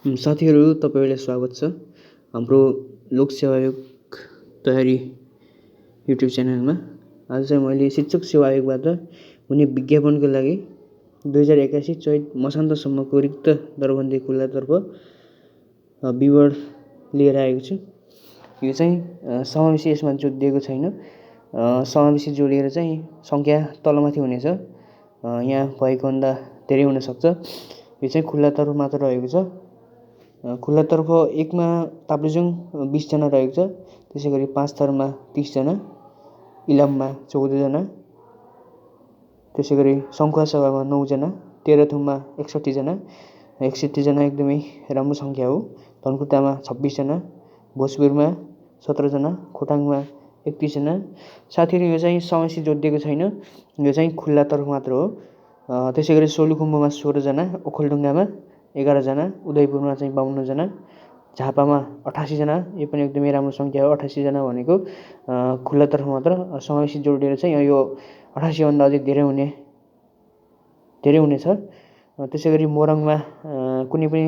साथीहरू तपाईँहरूलाई स्वागत छ हाम्रो लोक सेवा आयोग तयारी युट्युब च्यानलमा। आज चाहिँ मैले शिक्षक सेवा आयोगबाट हुने विज्ञापनको लागि 2081 चैत मसान्तसम्मको रिक्त दरबन्दी खुल्लातर्फ विवरण लिएर आएको छु। यो चाहिँ समावेशी यसमा जोडिएको छैन। समावेशी जोडिएर चाहिँ सङ्ख्या तलमाथि हुनेछ, यहाँ भएको भन्दा धेरै हुनसक्छ। यो चाहिँ खुल्लातर्फ मात्र रहेको छ। खुल्लातर्फ 1 मा ताप्लेजुङ 20 जना रहेको छ। त्यसै गरी 5 थरमा 30 जना, इलाममा 14 जना, त्यसै गरी सङ्खुवासभामा 9 जना, तेह्रथुममा 61 जना। 61 जना एकदमै राम्रो सङ्ख्या हो। धनकुटामा 26 जना, भोजपुरमा 17 जना, खोटाङमा 31 जना। साथीहरू यो चाहिँ समावेशी जोडिएको छैन, यो चाहिँ खुल्लातर्फ मात्र हो। त्यसै गरी सोलुखुम्बुमा 16 जना, ओखलढुङ्गामा 11 जना, उदयपुरमा चाहिँ 52 जना, झापामा 88 जना। यो पनि एकदमै राम्रो सङ्ख्या हो। 88 जना भनेको खुल्लातर्फ मात्र। समावेशी जोडिएर चाहिँ यो 88 भन्दा अझै धेरै हुनेछ। त्यसै गरी मोरङमा कुनै पनि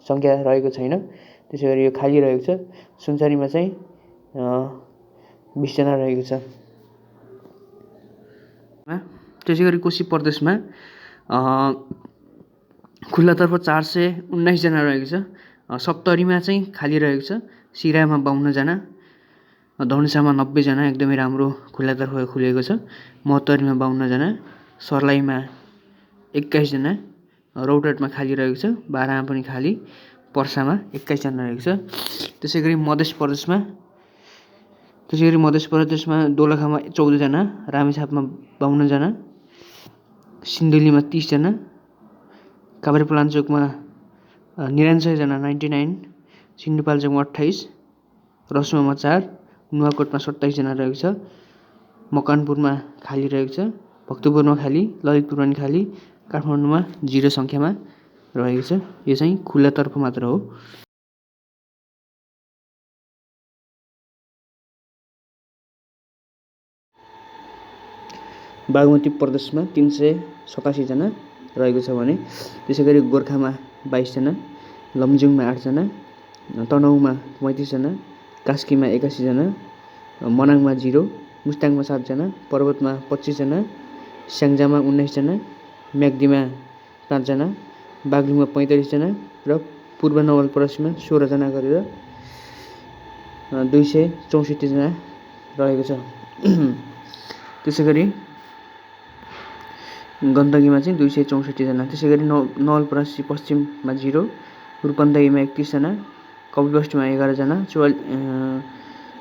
सङ्ख्या रहेको छैन। त्यसै गरी यो खाली रहेको छ। सुनसरीमा चाहिँ 20 जना रहेको छ। त्यसै गरी कोशी प्रदेशमा खुल्लातर्फ 419 जना रहेको छ। सप्तरीमा चाहिँ खाली रहेको छ। सिरामा 52 जना, धनुषामा 90 जना, एकदमै राम्रो खुल्लातर्फ खुलेको छ। महोत्तरीमा 52 जना, सर्लाहीमा 21 जना, रौतहटमा खाली रहेको छ। बारामा पनि खाली, पर्सामा 21 जना रहेको छ। त्यसै गरी मध्य प्रदेशमा दोलखामा 14 जना, रामेछापमा 52 जना, सिन्धुलीमा 30 जना, काभ्रेपलाञ्चोकमा 99 जना 99, सिन्धुपाल्चोकमा 28, रसुवामा 4, नुवाकोटमा 27 जना रहेको छ। मकवानपुरमा खाली रहेको छ, भक्तपुरमा खाली, ललितपुरमा पनि खाली, काठमाडौँमा 0 सङ्ख्यामा रहेको छ। यो चाहिँ खुल्लातर्फ मात्र हो। बागमती प्रदेशमा 387 जना रहेको छ भने, त्यसै गरी गोर्खामा 22 जना, लमजुङमा 8 जना, तनहुँमा 35 जना, कास्कीमा 81 जना, मनाङमा 0, मुस्ताङमा 7 जना, पर्वतमा 25 जना, स्याङ्जामा 19 जना, म्याग्दीमा 5 जना, बागलुङमा 45 जना र पूर्व नवलपरासीमा 16 जना गरेर 264 जना रहेको छ। त्यसै गरी गण्डकीमा चाहिँ 264 जना। त्यसै गरी नवलपरासी पश्चिममा 0, रूपन्देहीमा 31 जना, कपिलवस्तुमा 11 जना,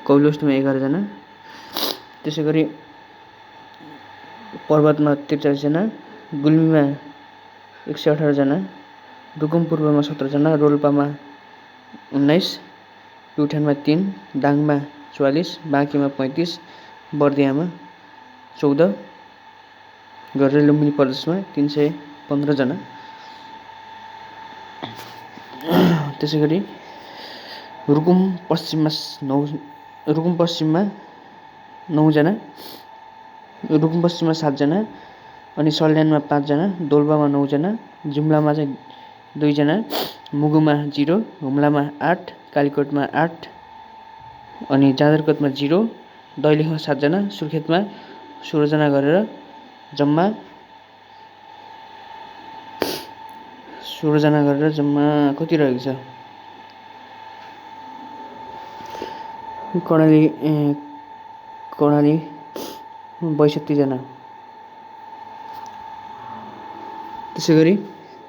कपिलवस्तुमा 11 जना। त्यसै गरी पर्वतमा 43 जना, गुल्मीमा 118 जना, रुकुम पूर्वमा 17 जना, रोल्पामा 19, प्युठानमा 3, दाङमा 44, बाँकीमा 35, बर्दियामा 14 गरेर लुम्बिनी प्रदेशमा 315 जना। त्यसै गरी रुकुम पश्चिममा 9 जना, रुकुम पश्चिममा 7 जना, अनि सल्यानमा 5 जना, डोल्पामा 9 जना, जुम्लामा चाहिँ 2 जना, मुगुमा 0, हुम्लामा 8, कालीकोटमा 8, अनि जाजरकोटमा 0, दैलेखमा 7 जना, सुर्खेतमा 16 जना गरेर जम्मा 16 जना गरेर जम्मा कति रहेको छ? कर्णाली 62 जना। त्यसै गरी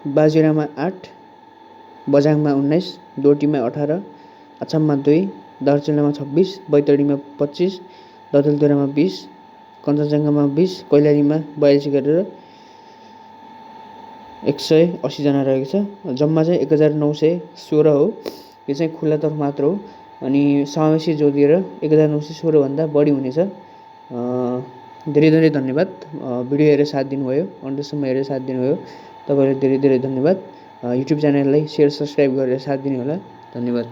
बाजुरामा 8, बझाङमा 19, डोटीमा 18, अछाममा 2, दार्चुलामा 26, बैतडीमा 25, डडेलधुरामा 20, कञ्चनजङ्घामा 20, कैलालीमा 42 गरेर 180 जना रहेको छ। जम्मा चाहिँ 1916 हो। यो चाहिँ खुल्लातर्फ मात्र हो। अनि समावेशी जोडिएर 1916 भन्दा बढी हुनेछ। धेरै धेरै धन्यवाद भिडियो हेरेर साथ दिनुभयो, अन्त्यसम्म हेरेर साथ दिनुभयो। तपाईँलाई धेरै धेरै धन्यवाद। युट्युब च्यानललाई सेयर सब्सक्राइब गरेर साथ दिनुहोला। धन्यवाद।